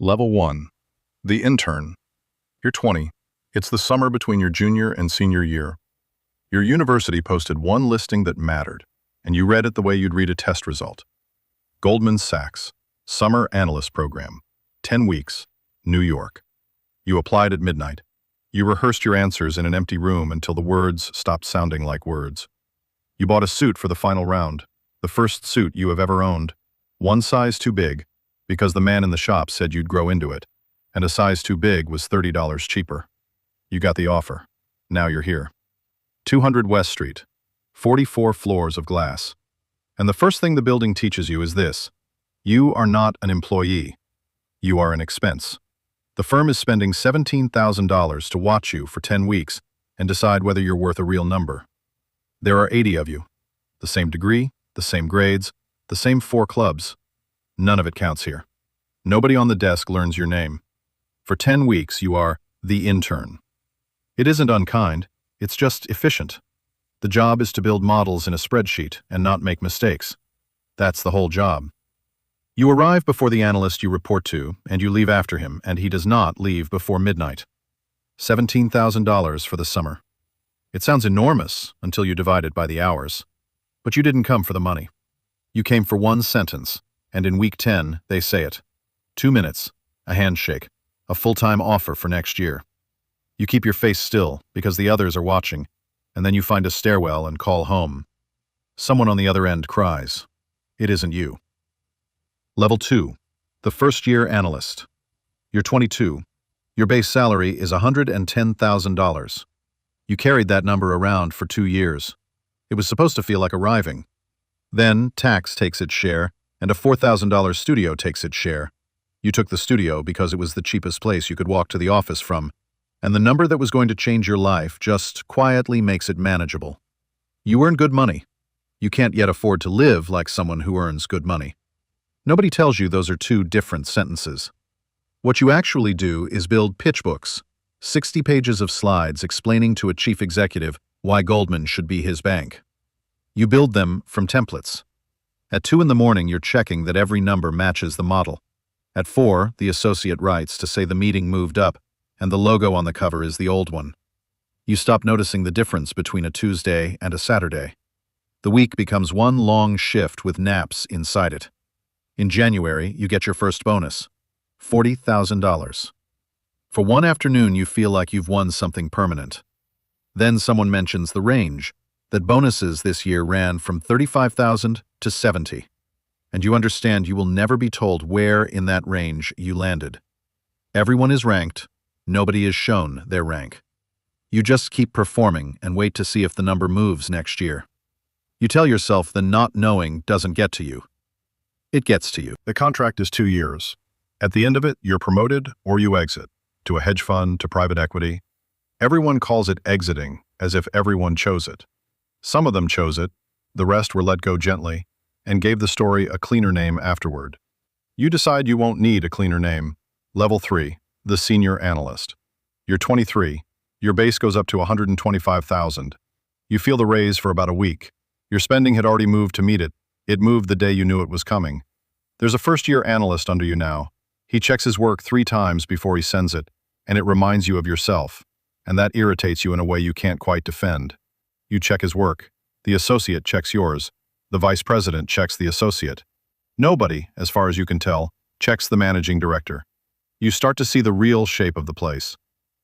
Level 1. The Intern. You're 20. It's the summer between your junior and senior year. Your university posted one listing that mattered, and you read it the way you'd read a test result. Goldman Sachs, Summer Analyst Program, 10 weeks, New York. You applied at midnight. You rehearsed your answers in an empty room until the words stopped sounding like words. You bought a suit for the final round, the first suit you have ever owned, one size too big, because the man in the shop said you'd grow into it, and a size too big was $30 cheaper. You got the offer. Now you're here. 200 West Street, 44 floors of glass. And the first thing the building teaches you is this: you are not an employee. You are an expense. The firm is spending $17,000 to watch you for 10 weeks and decide whether you're worth a real number. There are 80 of you. The same degree, the same grades, the same 4 clubs. None of it counts here. Nobody on the desk learns your name. For 10 weeks, you are the intern. It isn't unkind, it's just efficient. The job is to build models in a spreadsheet and not make mistakes. That's the whole job. You arrive before the analyst you report to, and you leave after him, and he does not leave before midnight. $17,000 for the summer. It sounds enormous until you divide it by the hours. But you didn't come for the money. You came for one sentence, and in week 10, they say it. 2 minutes, a handshake, a full-time offer for next year. You keep your face still because the others are watching, and then you find a stairwell and call home. Someone on the other end cries. It isn't you. Level 2. The first-year analyst. You're 22. Your base salary is $110,000. You carried that number around for 2 years. It was supposed to feel like arriving. Then tax takes its share, and a $4,000 studio takes its share. You took the studio because it was the cheapest place you could walk to the office from, and the number that was going to change your life just quietly makes it manageable. You earn good money. You can't yet afford to live like someone who earns good money. Nobody tells you those are 2 different sentences. What you actually do is build pitch books, 60 pages of slides explaining to a chief executive why Goldman should be his bank. You build them from templates. At 2 in the morning, you're checking that every number matches the model. At 4, the associate writes to say the meeting moved up, and the logo on the cover is the old one. You stop noticing the difference between a Tuesday and a Saturday. The week becomes one long shift with naps inside it. In January, you get your first bonus, $40,000. For one afternoon, you feel like you've won something permanent. Then someone mentions the range, that bonuses this year ran from $35,000 to $70,000. And you understand you will never be told where in that range you landed. Everyone is ranked. Nobody is shown their rank. You just keep performing and wait to see if the number moves next year. You tell yourself the not knowing doesn't get to you. It gets to you. The contract is 2 years. At the end of it, you're promoted or you exit, to a hedge fund, to private equity. Everyone calls it exiting, as if everyone chose it. Some of them chose it, the rest were let go gently, and gave the story a cleaner name afterward. You decide you won't need a cleaner name. Level 3, the senior analyst. You're 23. Your base goes up to $125,000. You feel the raise for about a week. Your spending had already moved to meet it. It moved the day you knew it was coming. There's a first-year analyst under you now. He checks his work 3 times before he sends it, and it reminds you of yourself, and that irritates you in a way you can't quite defend. You check his work. The associate checks yours. The vice president checks the associate. Nobody, as far as you can tell, checks the managing director. You start to see the real shape of the place.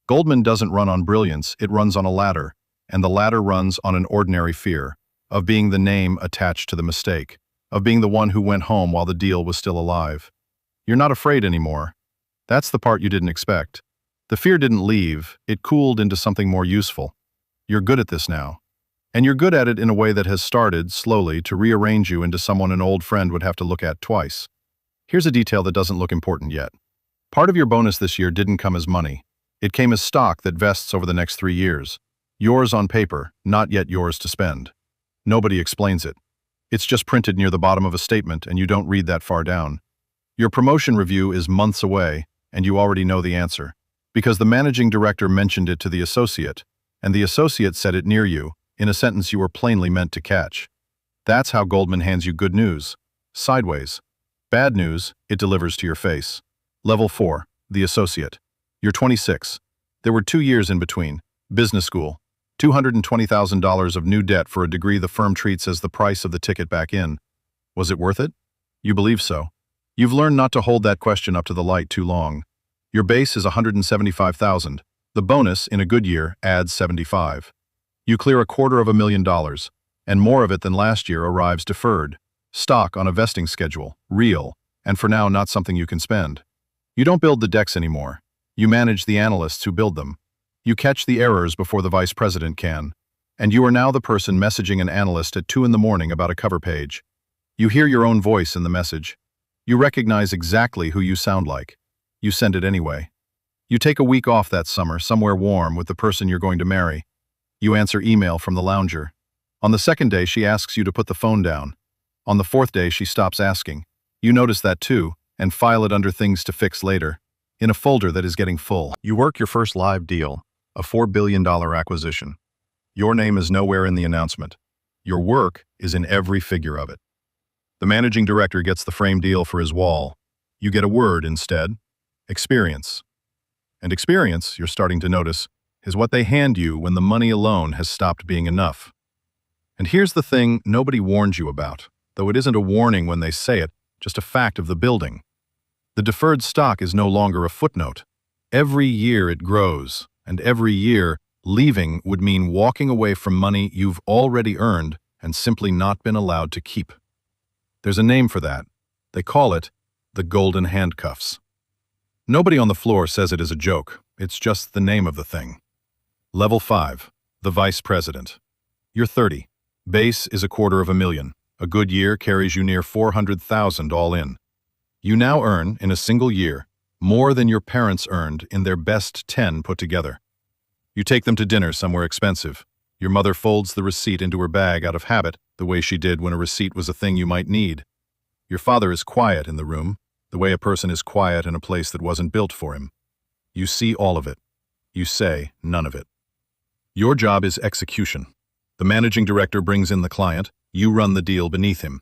Goldman doesn't run on brilliance, it runs on a ladder, and the ladder runs on an ordinary fear of being the name attached to the mistake, of being the one who went home while the deal was still alive. You're not afraid anymore. That's the part you didn't expect. The fear didn't leave, it cooled into something more useful. You're good at this now. And you're good at it in a way that has started, slowly, to rearrange you into someone an old friend would have to look at twice. Here's a detail that doesn't look important yet. Part of your bonus this year didn't come as money. It came as stock that vests over the next 3 years. Yours on paper, not yet yours to spend. Nobody explains it. It's just printed near the bottom of a statement, and you don't read that far down. Your promotion review is months away, and you already know the answer, because the managing director mentioned it to the associate, and the associate said it near you, in a sentence you were plainly meant to catch. That's how Goldman hands you good news. Sideways. Bad news, it delivers to your face. Level 4, the associate. You're 26. There were 2 years in between. Business school. $220,000 of new debt for a degree the firm treats as the price of the ticket back in. Was it worth it? You believe so. You've learned not to hold that question up to the light too long. Your base is $175,000. The bonus, in a good year, adds $75,000. You clear $250,000, and more of it than last year arrives deferred. Stock on a vesting schedule, real, and for now not something you can spend. You don't build the decks anymore. You manage the analysts who build them. You catch the errors before the vice president can. And you are now the person messaging an analyst at 2 a.m. about a cover page. You hear your own voice in the message. You recognize exactly who you sound like. You send it anyway. You take a week off that summer, somewhere warm, with the person you're going to marry. You answer email from the lounger. On the 2nd day, she asks you to put the phone down. On the 4th day, she stops asking. You notice that too, and file it under things to fix later, in a folder that is getting full. You work your first live deal, a $4 billion acquisition. Your name is nowhere in the announcement. Your work is in every figure of it. The managing director gets the frame deal for his wall. You get a word instead: experience. And experience, you're starting to notice, is what they hand you when the money alone has stopped being enough. And here's the thing nobody warns you about, though it isn't a warning when they say it, just a fact of the building. The deferred stock is no longer a footnote. Every year it grows, and every year, leaving would mean walking away from money you've already earned and simply not been allowed to keep. There's a name for that. They call it the golden handcuffs. Nobody on the floor says it as a joke. It's just the name of the thing. Level 5, the vice president. You're 30. Base is $250,000. A good year carries you near $400,000 all in. You now earn, in a single year, more than your parents earned in their best 10 put together. You take them to dinner somewhere expensive. Your mother folds the receipt into her bag out of habit, the way she did when a receipt was a thing you might need. Your father is quiet in the room, the way a person is quiet in a place that wasn't built for him. You see all of it. You say none of it. Your job is execution. The managing director brings in the client. You run the deal beneath him.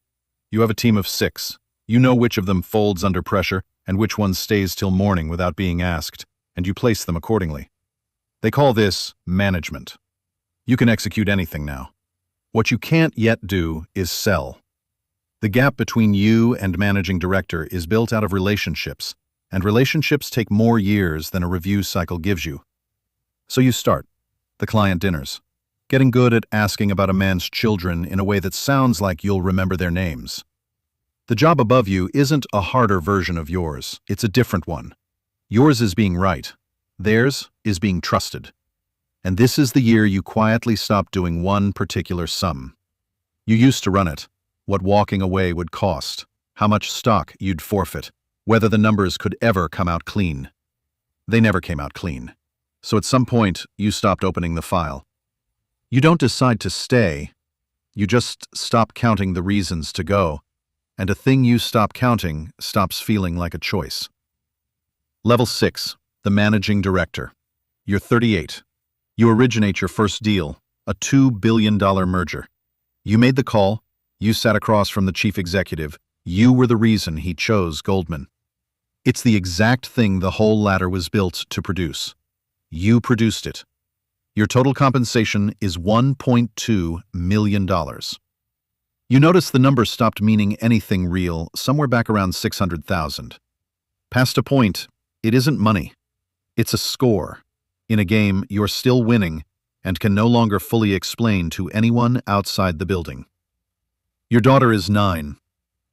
You have a team of 6. You know which of them folds under pressure and which one stays till morning without being asked, and you place them accordingly. They call this management. You can execute anything now. What you can't yet do is sell. The gap between you and managing director is built out of relationships, and relationships take more years than a review cycle gives you. So you start. The client dinners. Getting good at asking about a man's children in a way that sounds like you'll remember their names. The job above you isn't a harder version of yours, it's a different one. Yours is being right. Theirs is being trusted. And this is the year you quietly stop doing one particular sum. You used to run it, what walking away would cost, how much stock you'd forfeit, whether the numbers could ever come out clean. They never came out clean. So at some point, you stopped opening the file. You don't decide to stay, you just stop counting the reasons to go, and a thing you stop counting stops feeling like a choice. Level 6, the managing director. You're 38. You originate your first deal, a $2 billion merger. You made the call, you sat across from the chief executive, you were the reason he chose Goldman. It's the exact thing the whole ladder was built to produce. You produced it. Your total compensation is $1.2 million. You notice the number stopped meaning anything real somewhere back around 600,000. Past a point, it isn't money. It's a score. In a game, you're still winning and can no longer fully explain to anyone outside the building. Your daughter is 9.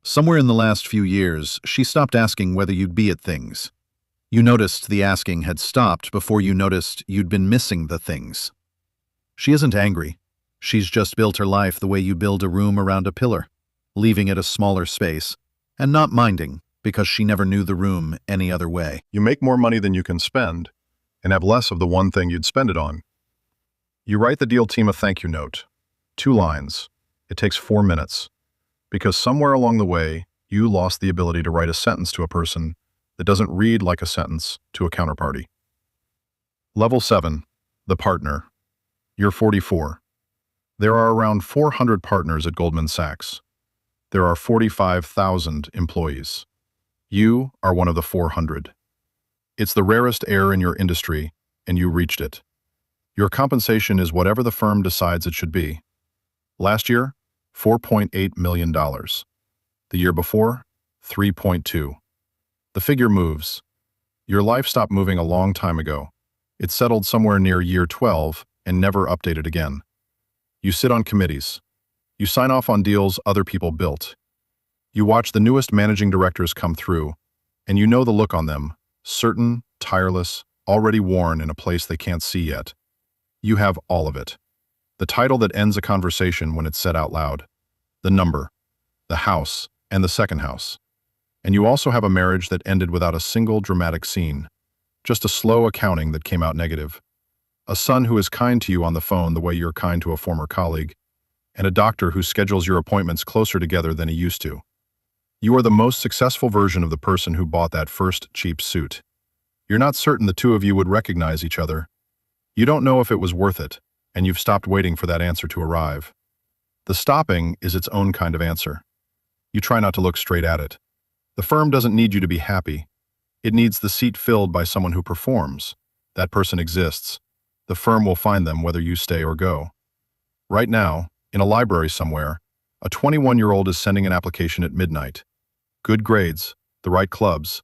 Somewhere in the last few years, she stopped asking whether you'd be at things. You noticed the asking had stopped before you noticed you'd been missing the things. She isn't angry. She's just built her life the way you build a room around a pillar, leaving it a smaller space, and not minding because she never knew the room any other way. You make more money than you can spend, and have less of the one thing you'd spend it on. You write the deal team a thank you note. 2 lines. It takes 4 minutes. Because somewhere along the way, you lost the ability to write a sentence to a person that doesn't read like a sentence to a counterparty. Level 7, the partner. You're 44. There are around 400 partners at Goldman Sachs. There are 45,000 employees. You are one of the 400. It's the rarest air in your industry, and you reached it. Your compensation is whatever the firm decides it should be. Last year, $4.8 million. The year before, 3.2. The figure moves. Your life stopped moving a long time ago. It settled somewhere near year 12 and never updated again. You sit on committees. You sign off on deals other people built. You watch the newest managing directors come through, and you know the look on them, certain, tireless, already worn in a place they can't see yet. You have all of it. The title that ends a conversation when it's said out loud. The number, the house, and the second house. And you also have a marriage that ended without a single dramatic scene. Just a slow accounting that came out negative. A son who is kind to you on the phone the way you're kind to a former colleague. And a doctor who schedules your appointments closer together than he used to. You are the most successful version of the person who bought that first cheap suit. You're not certain the two of you would recognize each other. You don't know if it was worth it, and you've stopped waiting for that answer to arrive. The stopping is its own kind of answer. You try not to look straight at it. The firm doesn't need you to be happy. It needs the seat filled by someone who performs. That person exists. The firm will find them whether you stay or go. Right now, in a library somewhere, a 21-year-old is sending an application at midnight. Good grades, the right clubs,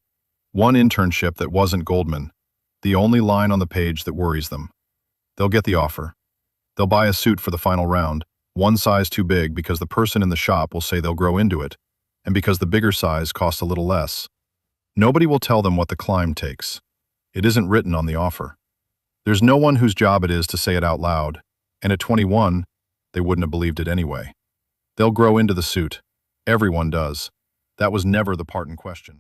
one internship that wasn't Goldman, the only line on the page that worries them. They'll get the offer. They'll buy a suit for the final round, one size too big because the person in the shop will say they'll grow into it, and because the bigger size costs a little less. Nobody will tell them what the climb takes. It isn't written on the offer. There's no one whose job it is to say it out loud, and at 21, they wouldn't have believed it anyway. They'll grow into the suit. Everyone does. That was never the part in question.